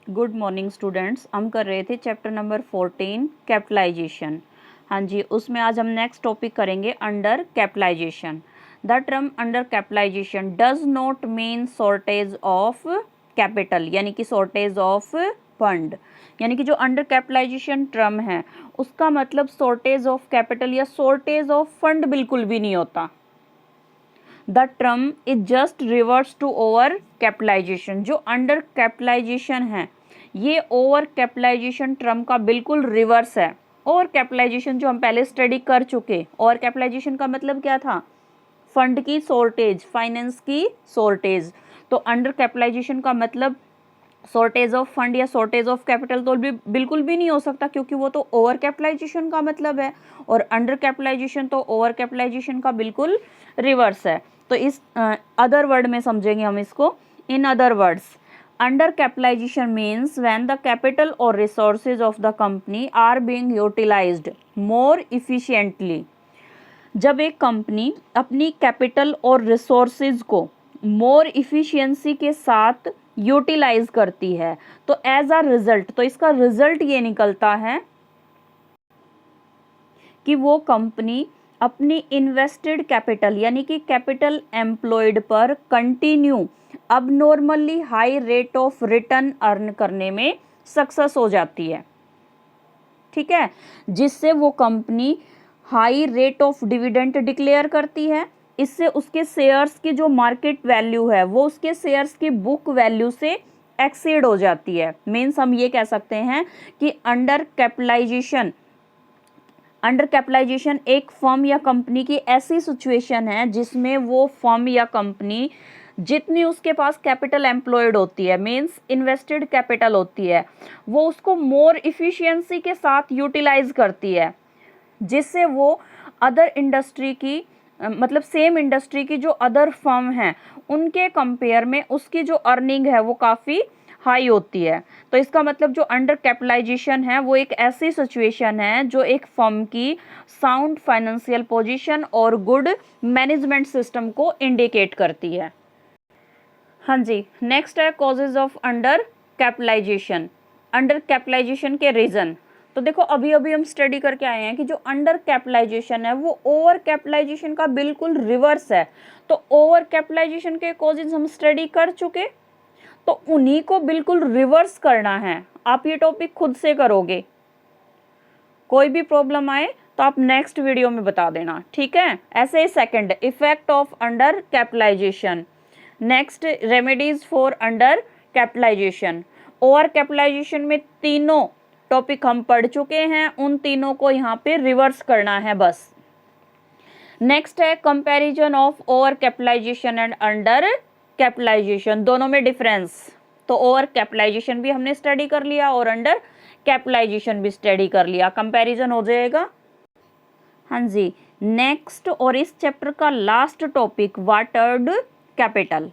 Good morning students. हम कर रहे थे चैप्टर नंबर 14 कैपिटलाइजेशन। हाँ जी, उसमें आज हम नेक्स्ट टॉपिक करेंगे under capitalisation. The term under capitalisation does not mean shortage of capital, यानी कि शॉर्टेज ऑफ फंड। यानी कि जो अंडर कैपिटलाइजेशन टर्म है उसका मतलब शॉर्टेज ऑफ कैपिटल या शॉर्टेज ऑफ फंड बिल्कुल भी नहीं होता। The term is just reverse to over capitalisation. जो अंडर कैपिटलाइजेशन है ये ओवर कैपिटलाइजेशन टर्म का बिल्कुल रिवर्स है। ओवर कैपिटलाइजेशन जो हम पहले स्टडी कर चुके, ओवर कैपिटलाइजेशन का मतलब क्या था? फंड की शॉर्टेज, फाइनेंस की शॉर्टेज। तो अंडर कैपिटलाइजेशन का मतलब शॉर्टेज ऑफ फंड या शॉर्टेज ऑफ कैपिटल तो बिल्कुल भी नहीं हो सकता, क्योंकि वो तो ओवर कैपिटलाइजेशन का मतलब है, और अंडर कैपिटलाइजेशन तो ओवर कैपिटलाइजेशन का बिल्कुल रिवर्स है। तो इस अदर वर्ड में समझेंगे हम इसको। In other words, under capitalisation means when the capital और resources of the company are being utilised more efficiently. जब एक कंपनी अपनी कैपिटल और रिसोर्सेज को मोर इफिशिएंसी के साथ यूटिलाइज करती है तो एज अ रिजल्ट, तो इसका रिजल्ट ये निकलता है कि वो कंपनी अपनी इन्वेस्टेड कैपिटल यानी कि कैपिटल एम्प्लॉयड पर कंटिन्यू अब normally high rate of return earn करने में सक्सेस हो जाती है। ठीक है, जिससे वो company high rate of dividend declare करती है। इससे उसके शेयर्स की जो मार्केट वैल्यू है वो उसके शेयर्स की बुक वैल्यू से एक्सीड हो जाती है। मीन्स हम ये कह सकते हैं कि अंडर कैपिटलाइजेशन एक फर्म या कंपनी की ऐसी सिचुएशन है जिसमें वो फर्म या कंपनी जितनी उसके पास कैपिटल एम्प्लॉयड होती है, मीन्स इन्वेस्टेड कैपिटल होती है, वो उसको मोर इफिशिएंसी के साथ यूटिलाइज करती है, जिससे वो अदर इंडस्ट्री की मतलब सेम इंडस्ट्री की जो अदर फर्म हैं उनके कंपेयर में उसकी जो अर्निंग है वो काफ़ी हाई होती है। तो इसका मतलब जो अंडर कैपिटलाइजेशन है वो एक ऐसी सिचुएशन है जो एक फर्म की साउंड फाइनेंशियल पोजीशन और गुड मैनेजमेंट सिस्टम को इंडिकेट करती है। हाँ जी, नेक्स्ट है causes of under capitalisation. Under capitalisation के रीज़न। तो देखो अभी अभी हम स्टडी करके आए हैं कि जो अंडर कैपिटलाइजेशन है वो ओवर कैपिटलाइजेशन का बिल्कुल रिवर्स है। तो ओवर कैपिटलाइजेशन के कॉजेज हम स्टडी कर चुके, तो उन्हीं को बिल्कुल रिवर्स करना है। आप ये टॉपिक खुद से करोगे, कोई भी प्रॉब्लम आए तो आप नेक्स्ट वीडियो में बता देना, ठीक है। ऐसे ही second, effect of under capitalisation. Next, remedies for under capitalisation. Over capitalisation में तीनों टॉपिक हम पढ़ चुके हैं, उन तीनों को यहाँ पे रिवर्स करना है बस। नेक्स्ट है comparison of over capitalisation and under capitalisation, दोनों में डिफरेंस। तो ओवर कैपिटलाइजेशन भी हमने स्टडी कर लिया और अंडर कैपिटलाइजेशन भी स्टडी कर लिया, कंपैरिजन हो जाएगा। हाँ जी, नेक्स्ट और इस चैप्टर का last topic watered capital.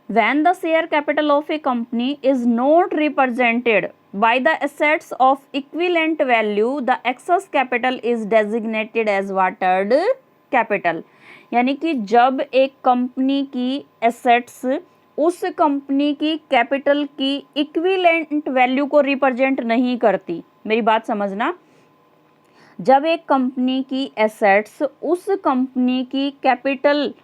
When the share capital of a company is not represented by the assets of equivalent value, the excess capital is designated as watered capital। यानी कि जब एक कंपनी की assets उस company की capital की equivalent value को represent नहीं करती, मेरी बात समझना, जब एक कंपनी की एसेट्स उस कंपनी की कैपिटल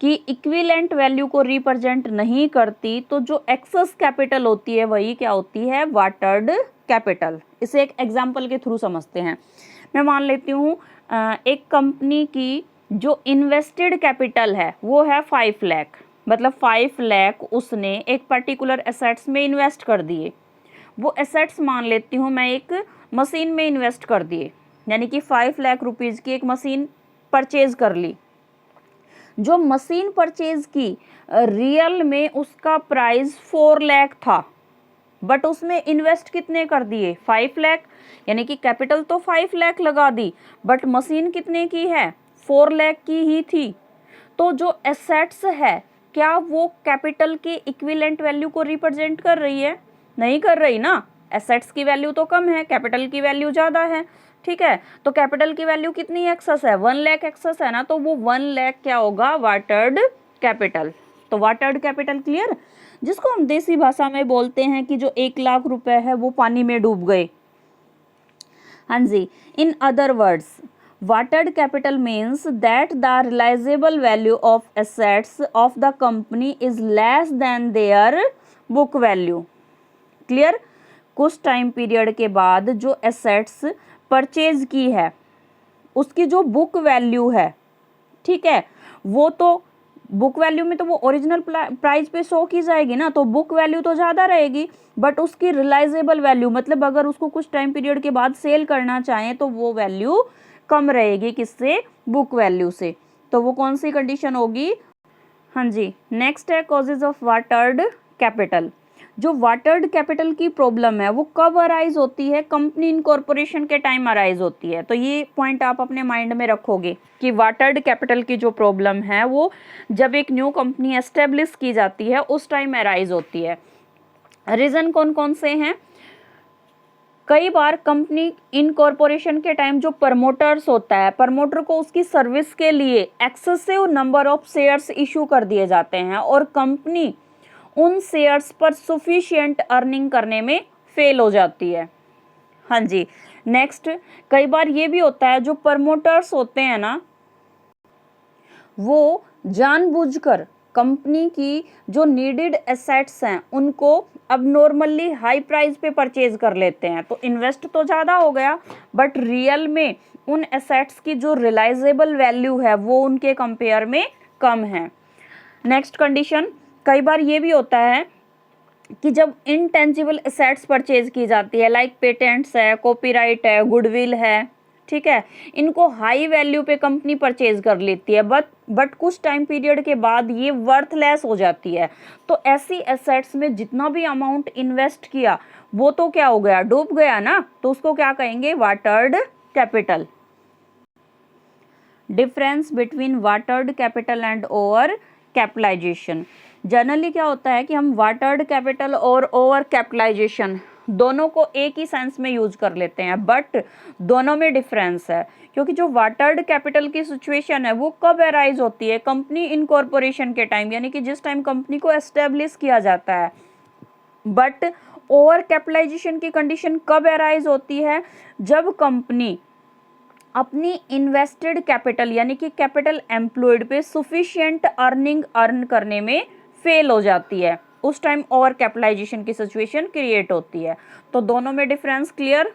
की इक्विवेलेंट वैल्यू को रिप्रेजेंट नहीं करती तो जो एक्सेस कैपिटल होती है वही क्या होती है? Watered capital. इसे एक एग्जांपल के थ्रू समझते हैं। मैं मान लेती हूँ एक कंपनी की जो इन्वेस्टेड कैपिटल है वो है 5 लाख, मतलब 5 लाख उसने एक पर्टिकुलर एसेट्स में इन्वेस्ट कर दिए। वो एसेट्स मान लेती हूँ मैं एक मशीन में इन्वेस्ट कर दिए, यानी कि 5 लाख रुपीज़ की एक मशीन परचेज कर ली। जो मशीन परचेज की रियल में उसका प्राइस 4 लाख था, बट उसमें इन्वेस्ट कितने कर दिए? 5 लाख, यानी कि कैपिटल तो 5 लाख लगा दी बट मशीन कितने की है? 4 लाख की ही थी। तो जो एसेट्स है क्या वो कैपिटल के इक्विवेलेंट वैल्यू को रिप्रेजेंट कर रही है? नहीं कर रही ना। एसेट्स की वैल्यू तो कम है, कैपिटल की वैल्यू ज़्यादा है, ठीक है। तो कैपिटल की वैल्यू कितनी एक्सेस है? 1 लाख एक्सेस है ना, तो वो 1 लाख क्या होगा? Watered capital. तो वाटर्ड कैपिटल क्लियर। जिसको हम देसी भाषा में बोलते हैं कि जो 1 लाख रुपए है वो पानी में डूब गए। हाँ जी, in other words watered capital means that the realisable value of assets of the company is less than their book value. Clear? कुछ टाइम पीरियड के बाद जो एसेट्स परचेज की है उसकी जो बुक वैल्यू है, ठीक है, वो तो बुक वैल्यू में तो वो ओरिजिनल प्राइस पे शो की जाएगी ना, तो बुक वैल्यू तो ज़्यादा रहेगी, बट उसकी रिलाइजेबल वैल्यू मतलब अगर उसको कुछ टाइम पीरियड के बाद सेल करना चाहें तो वो वैल्यू कम रहेगी, किससे? बुक वैल्यू से। तो वो कौन सी कंडीशन होगी? हाँ जी, नेक्स्ट है कॉजेज ऑफ वाटर्ड कैपिटल। जो वाटर्ड कैपिटल की प्रॉब्लम है वो कब अराइज होती है? कंपनी इनकॉर्पोरेशन के टाइम अराइज होती है। तो ये पॉइंट आप अपने माइंड में रखोगे कि वाटर्ड कैपिटल की जो प्रॉब्लम है वो जब एक न्यू कंपनी एस्टेब्लिश की जाती है उस टाइम अराइज होती है। रीजन कौन कौन से हैं? कई बार कंपनी इनकॉर्पोरेशन के टाइम जो प्रमोटर्स होता है, प्रमोटर को उसकी सर्विस के लिए excessive number of shares issue कर दिए जाते हैं और कंपनी उन शेयर्स पर सफिशिएंट अर्निंग करने में फेल हो जाती है। हाँ जी, नेक्स्ट कई बार ये भी होता है जो प्रमोटर्स होते हैं ना वो जानबूझकर कंपनी की जो नीडेड एसेट्स हैं उनको अब नॉर्मली हाई प्राइस पे परचेज कर लेते हैं। तो इन्वेस्ट तो ज़्यादा हो गया बट रियल में उन एसेट्स की जो रिलाइजेबल वैल्यू है वो उनके कंपेयर में कम है। नेक्स्ट कंडीशन, कई बार ये भी होता है कि जब इनटेंजिबल एसेट्स परचेज की जाती है लाइक पेटेंट्स है, कॉपीराइट है, गुडविल है, ठीक है, इनको हाई वैल्यू पे कंपनी परचेज कर लेती है बट कुछ टाइम पीरियड के बाद ये वर्थलेस हो जाती है। तो ऐसी एसेट्स में जितना भी अमाउंट इन्वेस्ट किया वो तो क्या हो गया? डूब गया ना। तो उसको क्या कहेंगे? Watered capital. Difference between watered capital and over capitalisation. Generally क्या होता है कि हम वाटर्ड कैपिटल और ओवर कैपिटलाइजेशन दोनों को एक ही सेंस में यूज कर लेते हैं बट दोनों में डिफरेंस है, क्योंकि जो वाटर्ड कैपिटल की सिचुएशन है वो कब अराइज होती है? कंपनी इनकॉर्पोरेशन के टाइम, यानी कि जिस टाइम कंपनी को एस्टेब्लिश किया जाता है। बट ओवर कैपिटलाइजेशन की कंडीशन कब अराइज होती है? जब कंपनी अपनी इन्वेस्टेड कैपिटल यानी कि कैपिटल एम्प्लॉयड पे सफिशिएंट अर्निंग अर्न करने में फेल हो जाती है, उस टाइम ओवर कैपिटलाइजेशन की सिचुएशन क्रिएट होती है। तो दोनों में डिफरेंस क्लियर?